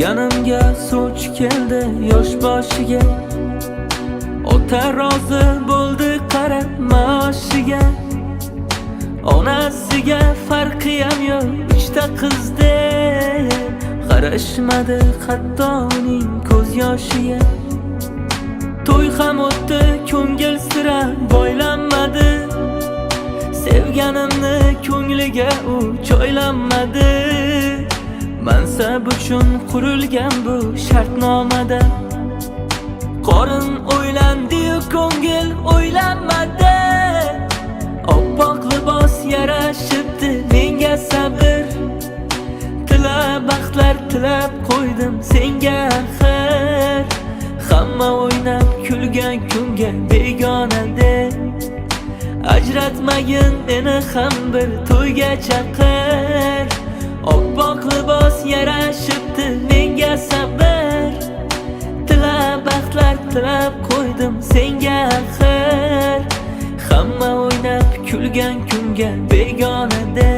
Yanımga sovchi keldi yosh boshiga. Ota rozi bo'ldi qarab maoshiga. Onasiga farqi ham yo'q, uchta qizdek qarashmadi hatto uning ko'z yoshiga. To'y ham o'tdi, ko'ngil sira boylanmadi. Sevganimni ko'ngliga u joylanmadi. Mansab uchun qurilgan bu shartnomada qorin o'ylandi-yu ko'ngil o'ylanmadi. Oppoq libos yarashibdi menga sabr. Tilab baxtlar tilab qo'ydim senga axir. Hamma o'ynab kulgan kunga begonada. Ajratmagin meni ham bir to'yga chaqir. Oppoq libos yarashibdi menga sabr. Tilab baxtlar tilab qo'ydim senga axir. Hamma o'ynab kulgan kunga begonada.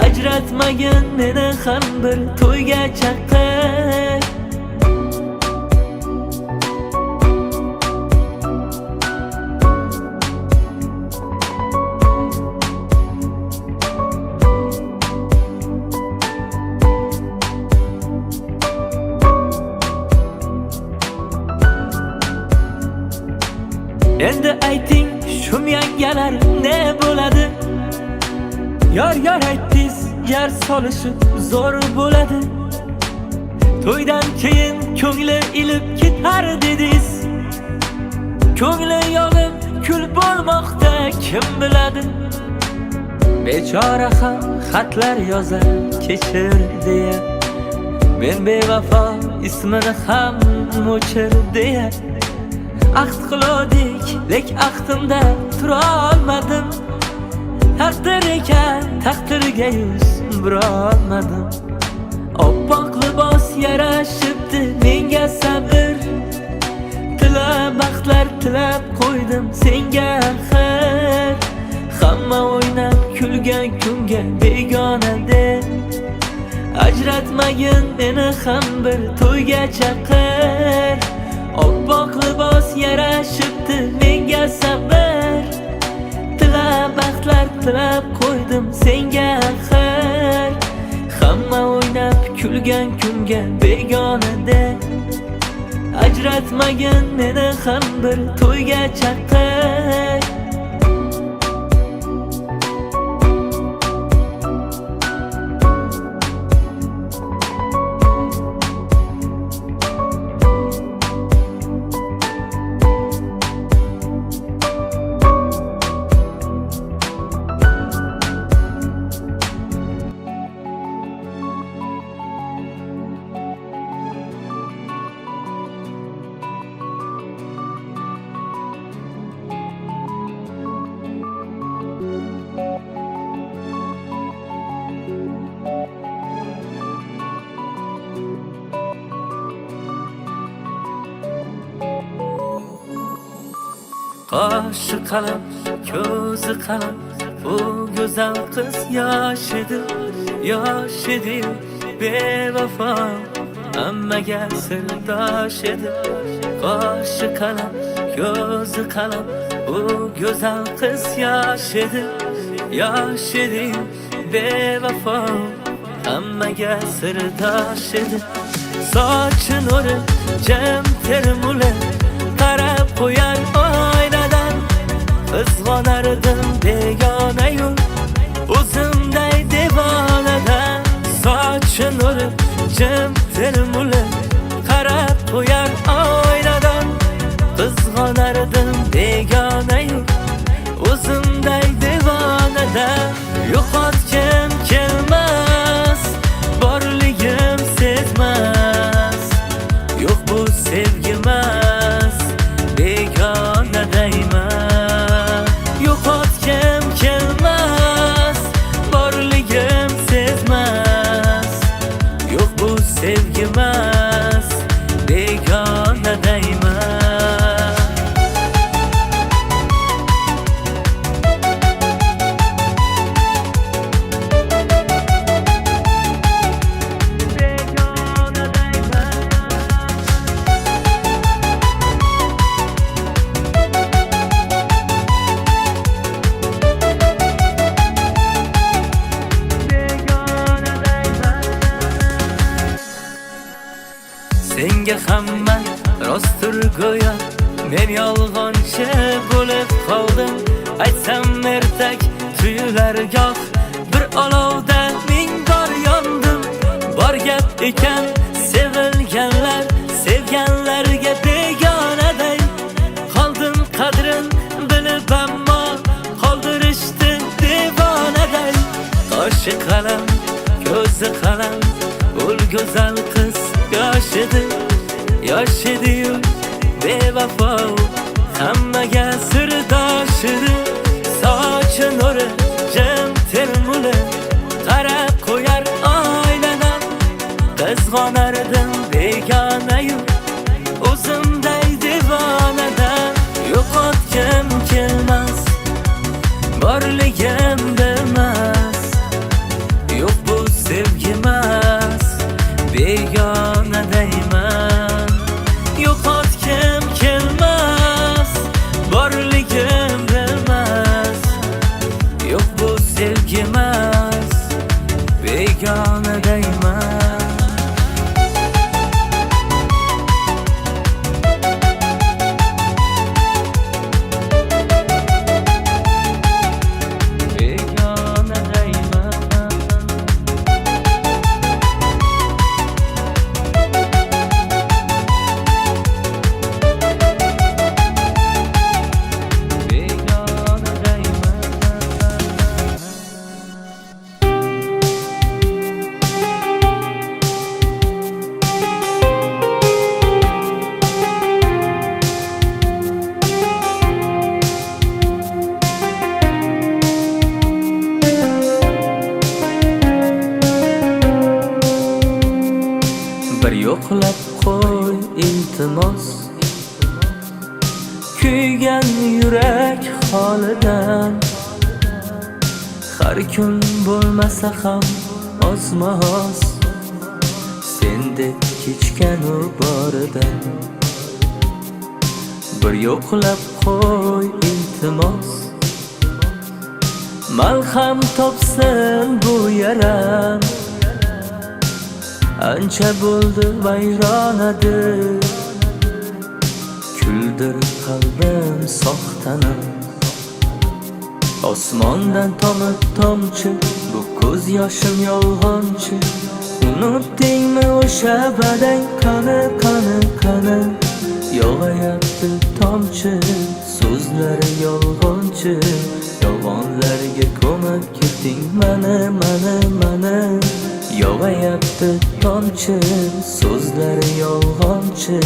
Ajratmagin meni ham bir to'yga chaqir. Endi ayting shum yangalar ne bo'ladi? Yor aytdingiz, yer solishib zo'r bo'ladi. To'ydan keyin ko'ngli ilib ketar dedingiz. Ko'ngli yog'ib kul bo'lmoqda kim biladi? Bechora ham xatlar yozar kechir deya. Men bevafo ismini ham o'chir deya. Ahd qildik, lek ahdimda tura olmadim. Taqdir ekan, taqdirga yuz burolmadim. Oppoq libos yarashibdi menga sabr. Tilab baxtlar tilab qo'ydim senga axir. Hamma o'ynab kulgan kunga begonada. Ajratmagin meni ham bir to'yga chaqir. Oppoq libos yarashibdi menga sabr. Tilab baxtlar tilab qo'ydim senga axir. Hamma o'ynab kulgan kunga begonada. Ajratmagin meni ham bir to'yga chaqir. Qoshi qalin, ko'zi qalin, bu go'zal qiz yosh edi, bevafo, hammaga sirdosh edi. Qoshi qalin, ko'zi qalin, bu go'zal qiz yosh edi, bevafo, hammaga sirdosh edi. Sochi nuri, jam termuli, qarab qo'yar oynadan. Qizg'onardim begona-yu, o'zimday devonadan. Sochi nuri, jam termuli, qarab qo'yar oynadan. Qizg'onardim begona-yu, o'zimday devonadan. Yo'qotgim kelmas, borligim sezmas. Yo'q bu sevgimas, begonadayman. Yo'qotgim kelmas, borligim sezmas. Yo'q bu sevgimas, begonadayman. menga hamma rostdir go'yo. Men yolg'onchi bo'lib qoldim. Aytsam ertak tuyular goh, bir olovda ming bor yondim. Bor gap ekan sevilganlar, sevganlarga begonaday. Qoldim qadrin bilib ammo qoldirishdi devonaday. Qoshi qalam, ko'zi qalam, ul go'zal qiz yosh edi-yu bevafo, hammaga sirdosh edi. Sochi nuri jim termuli, qarab qo'yar oynadan. Qizg'onardim begona-yu o'zimday devonadan. Yo'qotgim kelmas, borligim bilmas. Yo'q bu sevgimas, begonadayman. Yo'qotgim kelmas, borligim bilmas. Yo'q bu sevgimas, begonadayman. Bir yo'qlab qo'y iltimos, kuygan yurak holidan. Har kun bo'lmasa ham ozma-oz, sendek kechganu boridan. Bir yo'qlab qo'y iltimos, malham topsin bu yaram. Ancha bo'ldi vayronadir, kuldir qalbim soxtanim. Osmondan tomib tomchi, bu ko'z yoshim yolg'onchi. Unutdingmi o'sha badang qani? Yog'ayapti tomchi, so'zlari yolg'onchi. Yolg'onlarga ko'mib ketding mani. Yog'ayapti tomchi, so'zlari yolg'onchi.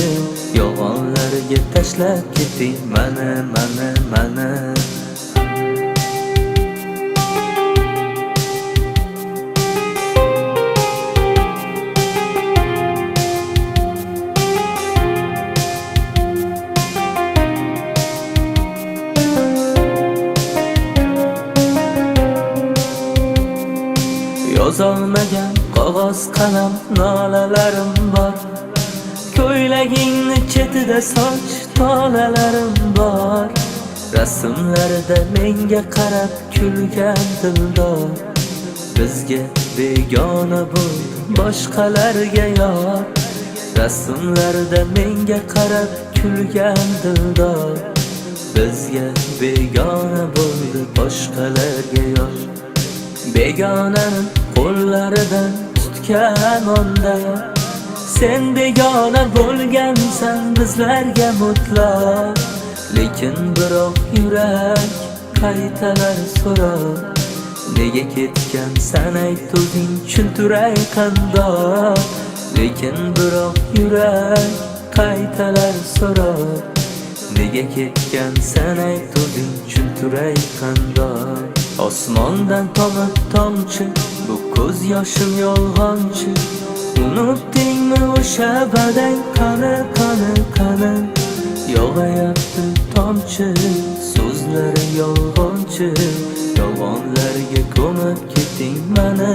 Yolg'onlarga tashlab ketding mani. Yozolmagan qog'oz qalam nolalarim bor. Ko'ylagingni chetida soch tolalarim bor. Rasmlarda menga qarab kulgan dildor. Bizga begona bo'ldi boshqalarga yor. Rasmlarda menga qarab kulgan dildor. Bizga begona bo'ldi boshqalarga yor. Begonaning qo'llaridan tutgan onda, sen begona bo'lgansan bizlarga mutlaq. Lekin biroq yurak qaytalar so'rab, nega ketgansan ayt o'zing tushuntiray qandoq. Lekin biroq yurak qaytalar so'rab, nega ketgansan ayt o'zing tushuntiray qandoq. Osmondan tomib tomchi, bu ko'z yoshim yolg'onchi. Unutdingmi o'sha badang qani? Yog'ayapti tomchi, so'zlari yolg'onchi. Yolg'onlarga ko'mib ketding mani.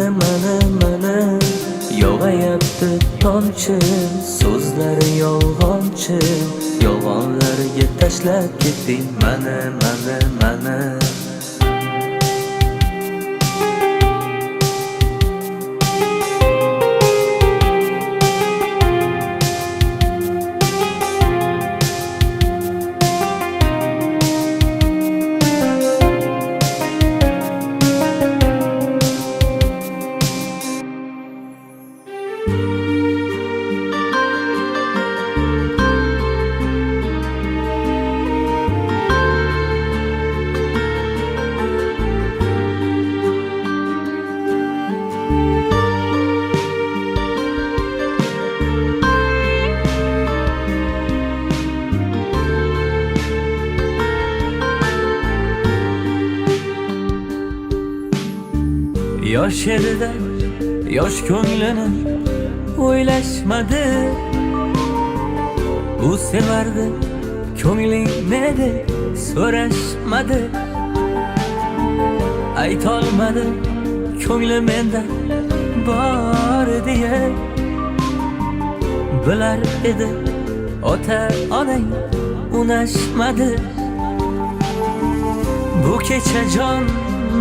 Yog'ayapti tomchi, so'zlari yolg'onchi. Yolg'onlarga tashlab ketding mani. Yosh edida yosh ko'nglini o'ylashmadi. U sevardi, ko'ngling nedi so'rashmadi. Aytolmadi ko'ngli menda bor diye. Bilar edi ota onang unashmadi. Bu kecha jon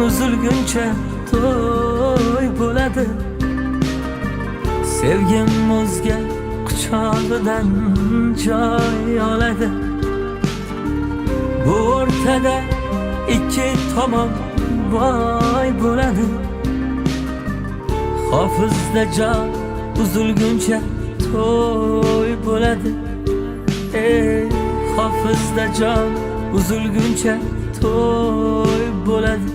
uzilguncha to'y bo'ladi. Sevgim o'zga quchog'idan joy oladi. Bu o'rtada ikki tomon voy bo'ladi. Hofizda jon uzilguncha to'y bo'ladi. Hofizda jon uzilguncha to'y bo'ladi.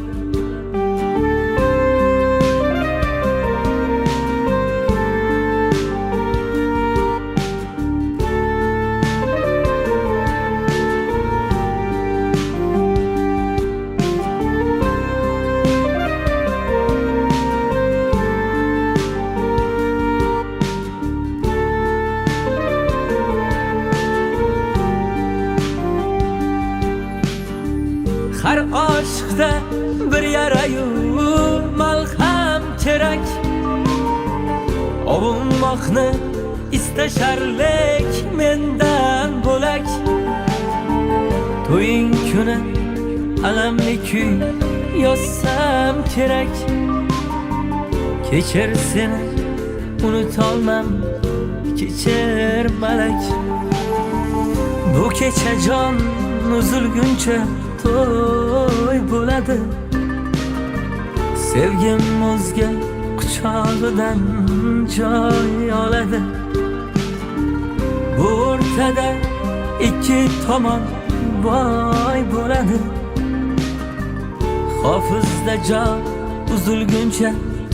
Har oshqda bir yarayu malham kerak. Ovunmoqni istasharlik mendan bo'lak. To'ying kuni alamli kuy yozsam kerak. Kechir seni unutolmam, kechir malak. Bu kecha jon uzilguncha to'y bo'ladi. Sevgim o'zga quchog'idan joy oladi. Bu o'rtada ikki tomon voy bo'ladi. Hofizda jon uzilguncha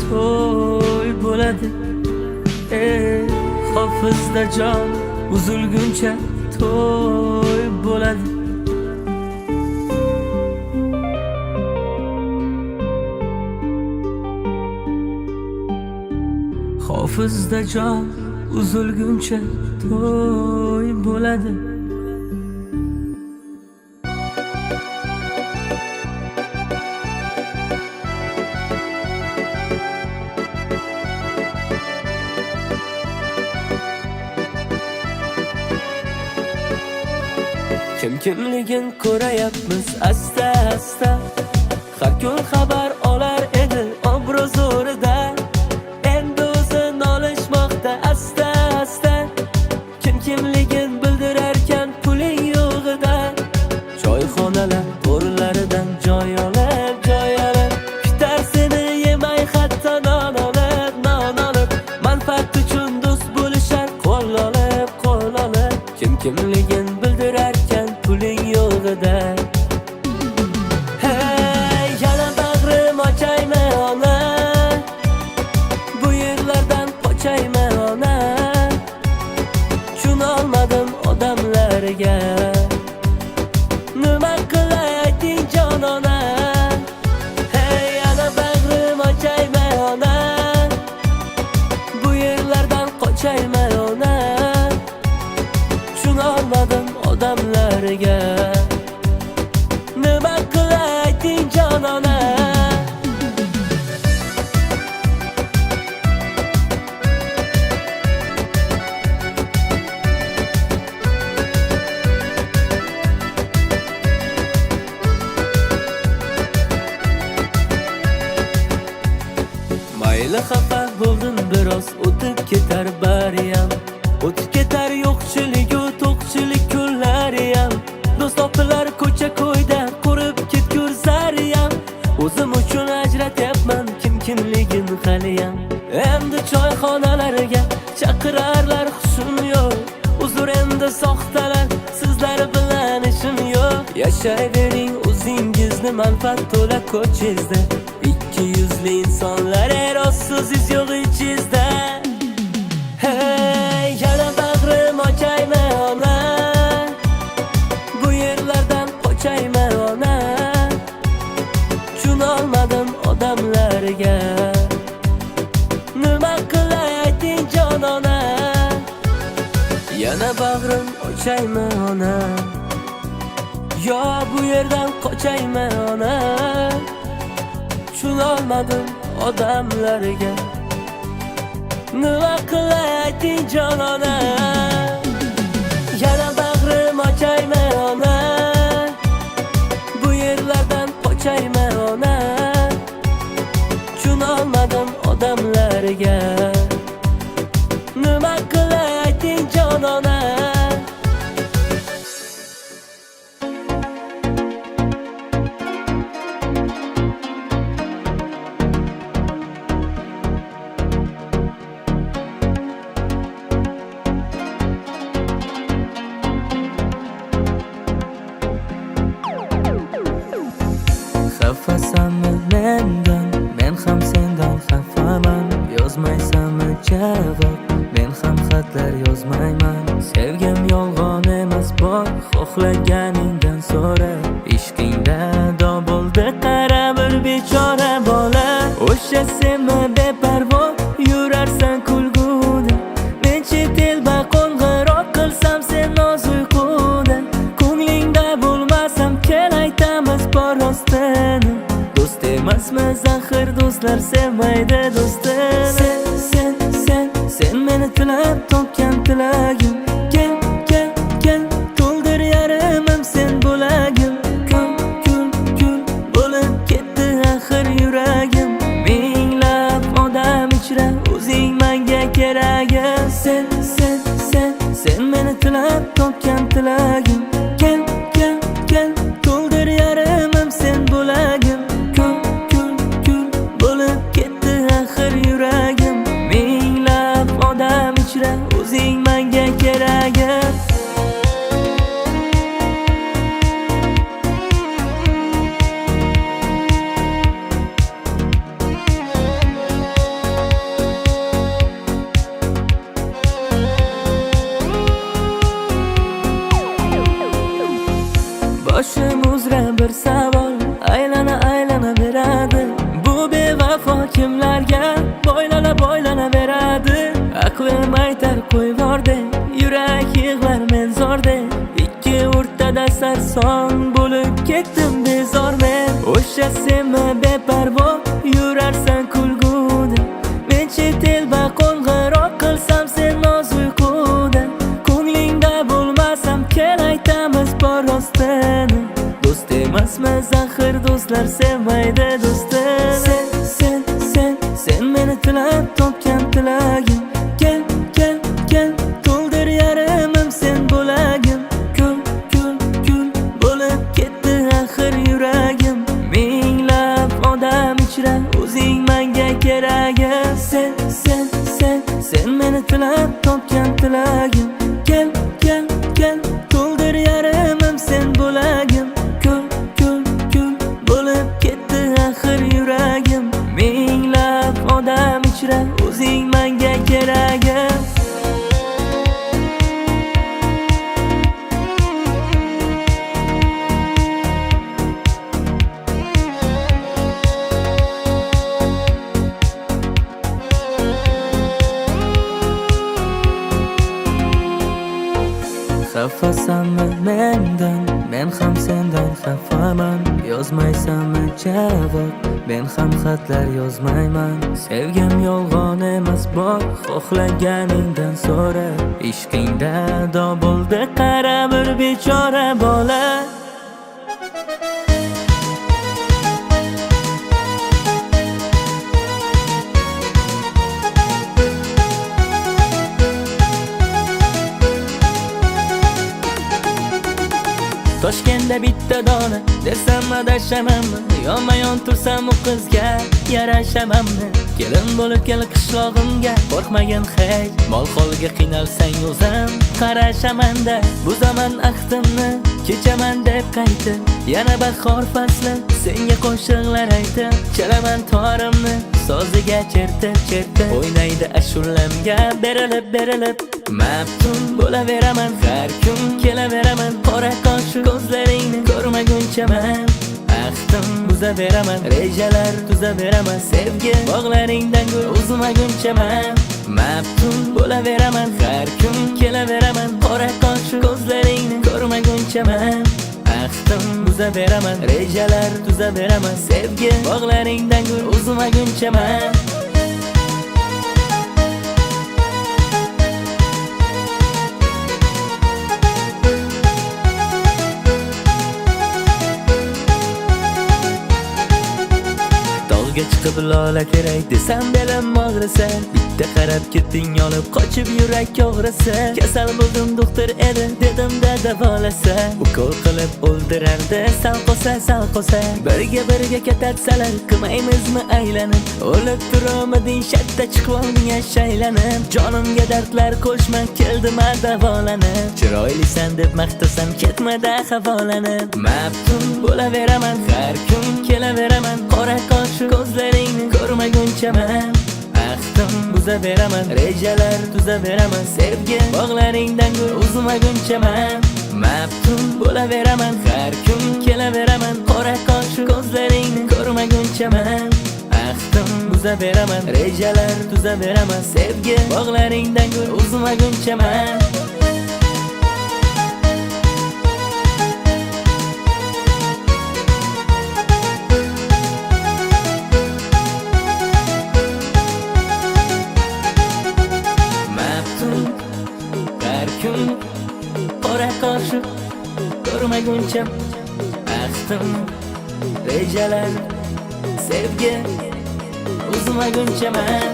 to'y bo'ladi. Hofizda jon uzilguncha to'y bo'ladi. Hofizda jon uzilguncha to'y bo'ladi. Kimligin ko'rayapmiz asta asta. Har kun xabar olar edi obrazorida. Asta asta kimligin bildirarkan puling yo'g'ida. Choyxonalar to'rlaridan joy olib kutar seni yemay hatto non olib. Manfaat uchun do'st bo'lishar qo'l olib. Kimligin bildirarkan puling yo'g'ida. Hey yana bag'rim ochaymi ona, bu yerlardan qochaymi ona. Tushunolmadim odamlarga, nima qilay ayting jon ona. Hey yana bag'rim ochaymi ona, bu yerlardan qochaymi ona. Tushunolmadim odamlarga, nima qilay ayting jon ona. Mayli xafa bo'ldim biroz, o'tib ketar bariyam. O'tib ketar yo'qchiligu to'qchilik kunlariyam. Do'st topilar ko'cha ko'yda qurib ketgur zariyam. O'zim uchun ajratyapman kimligin haliyam. Endi choyxonalarga chaqirarlar hushim yo'q. Uzr endi soxtalar, sizlar bilan ishim yo'q. Yashayvering o'zingizni manfaat to'la ko'chingizda. Ikki yuzli insonlar erossiz yo'q ichingizda. Hey yana bag'rim ochaymi ona, bu yerlardan qochaymi ona. Tushunolmadim odamlarga. ona. Yana bag'rim ochaymi ona, yo bu yerdan qochaymi ona. Tushunolmadim odamlarga, nima qilay ayting jon ona. Yana bag'rim ochaymi ona, bu yerlardan qochaymi ona. Tushunolmadim odamlarga, nima qilay ayting jon ona. Xafasanmi mendan, men ham sendan xafaman. Yozmaysanmi javob, men ham xatlar yozmayman. Sevgim yolg'on emas, bor xohlaganingdan so'ra. Ishqingda do bo'ldi qara bir bechora bola. O'sha senmi beparvo yurarsan kulguda. Men chet elda qo'ng'iroq qilsam sen noz uyquda. Ko'nglingda bo'lmasam kel aytamiz bor rostini. Do'st emasmiz axir, do'stlar sevmaydi do'stini. Sen meni tilab topgan tilagim. Kel to'ldir yarimim sen bo'lagim. Kul bo'lib ketdi axir yuragim. Minglab odam ichra o'zing menga keragim. Sen meni tilab topgan tilagim. Kel to'ldir yarimim sen bo'lagim. Kul bo'lib ketdi axir yuragim. Minglab odam ichra o'zing menga keragim. Boshim uzra bir savol aylana beradi. Bu bevafo kimlarga boylana beradi. Aqlim aytar qo'y bordi, yurak yig'lar men zorda. Ikki o'rtada sarson bo'lib ketdim bezor men. O'sha senmi beparvo yurarsan kulguda. Men chet elda qo'ng'iroq qilsam sen noz uyquda. Ko'nglingda bo'lmasam kel aytamiz bor rostini. Do'st emasmiz axir, do'stlar sevmaydi do'stini. Sen meni tilab topgan tilagim. Kel to'ldir yarimim sen bo'lagim. Kul bo'lib ketdi axir yuragim. Minglab odam ichra o'zing menga keragim. Sen meni tilab topgan tilagim. Kel to'ldir yarimim sen bo'lagim. Kul bo'lib ketdi axir yuragim. Minglab odam ichra o'zing menga keragim. Xafasanmi mendan, men ham sendan xafaman. Yozmaysanmi javob, men ham xatlar yozmayman. Sevgim yolg'on emas, bor xohlaganingdan so'ra. Ishqingda do bo'ldi qara bir bechora bola. Toshkentda bitta dona desam adashamanmi? Yonma-yon tursam u qizga yarashamanmi? Kelin bo'lib kel qishlog'imga, qo'rqmagin hech. Mol holga qiynalsang o'zim qarashamanda. Bu zaman ahdimni kechaman deb qaytib, yana bahor fasli senga qo'shiqlar aytib, chalaman torimni so'ziga chertib o'ynaydi ashulamga berilib maftun bo'laveraman. Har kun kelaveraman, qora qosh ko'zlaringni ko'rmaguncha men ahdim buzaveraman, rejalar tuzaveraman. Sevgi bog'laringdan gul uzmaguncha men Maftun bo'laveraman, har kun kelaveraman. Qora qosh ko'zlaringni ko'rmagunchaman. Ahdim buzaveraman, rejalar tuzaveraman. Sevgi bog'laringdan gul uzmagunchaman. Tog'ga chiqib lola kerak desam belim og'risa, bitta qarab ketding yonib qochib yurak og'risa. Kasal bo'ldim doktor edi dedim-da davolasa, ukol qilib o'ldirardi sal qo'sa. Birga ketatsalar qilmaymizmi aylanib, o'lib turomiding shatta chiqvolding shaylanib. Jonimga dardlar qo'shma keldima davolanib, chiroylisan deb maqtasam ketmada havolanib. Maftun bo'laveraman, har kun kelaveraman. Qora qosh ko'zlaringni ko'rmagunchaman. Ahdim buzaveraman, rejalar tuzaveraman. Sevgi bog'laringdan gul uzmagunchaman. Maftun bo'laveraman, har kun kelaveraman. Qora qosh ko'zlaringni ko'rmagunchaman. Ahdim buzaveraman, rejalar tuzaveraman. Sevgi bog'laringdan gul uzmagunchaman. Qora qosh ko'rmaguncha ahdim rejalar sevgi uzmagunchaman.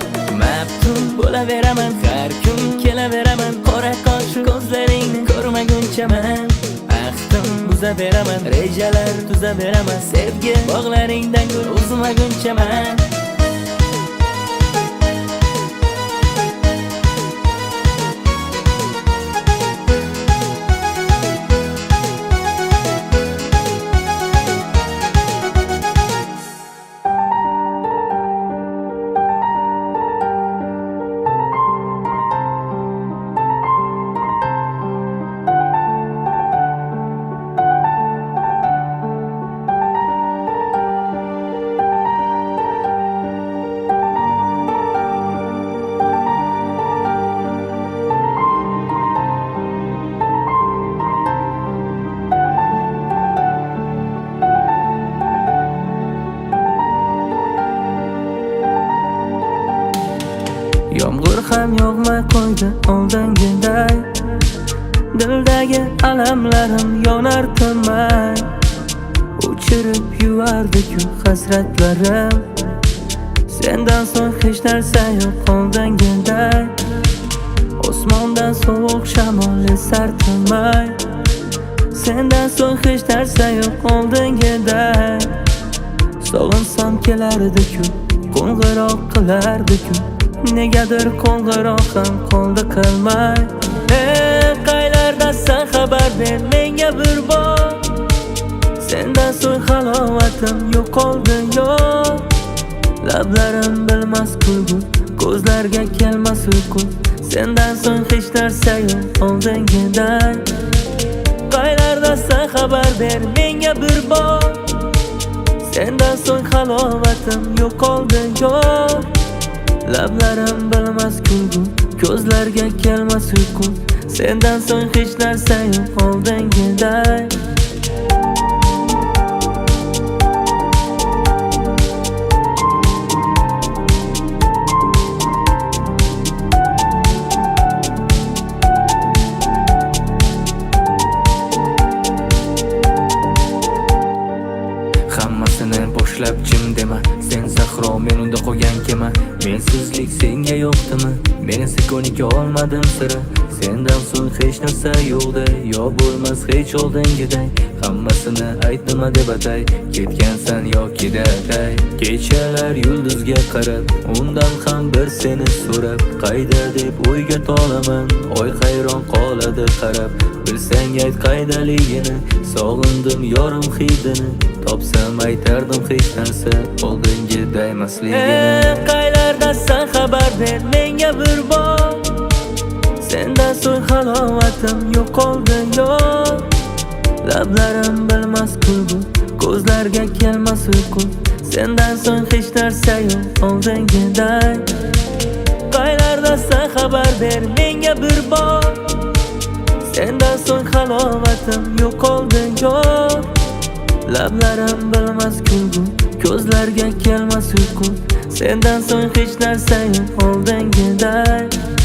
Maftun bo'laveraman, har kun kelaveraman. Qora qosh ko'zlaringni ko'rmagunchaman. Ahdim buzaveraman, rejalar tuzaveraman. Sevgi bog'laringdan gul uzmagunchaman. Yomg'ir ham yog'may qo'ydi oldingiday, dildagi alamlarim yonar tinmay. O'chirib yuvardi-ku hasratlarim, sendan so'ng hech narsa yo'q oldingiday. Osmondan sovuq shamol esar tinmay, sendan so'ng hech narsa yo'q oldingiday. Sog'insam kelardi-ku, qo'ng'iroq qilardi-ku, negadir qo'ng'iroqim qoldi qilmay. Qaylardasan xabar ber menga bir bor, sendan so'ng halovatim yo'qoldi yo'q. Lablarim bilmas kulgu, ko'zlarga kelmas uyqu, sendan so'ng hech narsa yo'q oldingiday. Qaylardasan xabar ber menga bir bor, sendan so'ng halovatim yo'qoldi yo'q. Lablarim bilmas kulgu, ko'zlarga kelmas uyqu, sendan so'ng hech narsa yo'q oldingiday. Hammasini boshlab jim dema, sen zahro men unda qolgan kema. Mensizlik senga yo'qdimi? Men esa ko'nika olmadim sira. Sendan so'ng hech narsa yo'qda, yo bo'lmas hech oldingiday. Hammasini aytdima deb atay, ketgansan yoki daday. Kechalar yulduzga qarab, undan ham bir seni so'rab, qayda deb o'yga tolaman, oy hayron qoladi qarab. Bilsang ayt qaydaligini, sog'indim yorim hidini, topsam aytardim hech narsa oldingiday emasligini. Qaylardasan xabar ber menga bir bor, sendan so'ng halovatim yo'qoldi yo'q. Lablarim bilmas kulgu, ko'zlarga kelmas uyqu, sendan so'ng hech narsa yo'q oldingiday. Qaylarda rosa xabar ber menga bir bor. Sendan so'ng halovatim yo'qoldi yor. Lablarim bilmas kulgu, ko'zlarga kelmas uyqu. Sendan so'ng hech narsa yo'q oldingiday.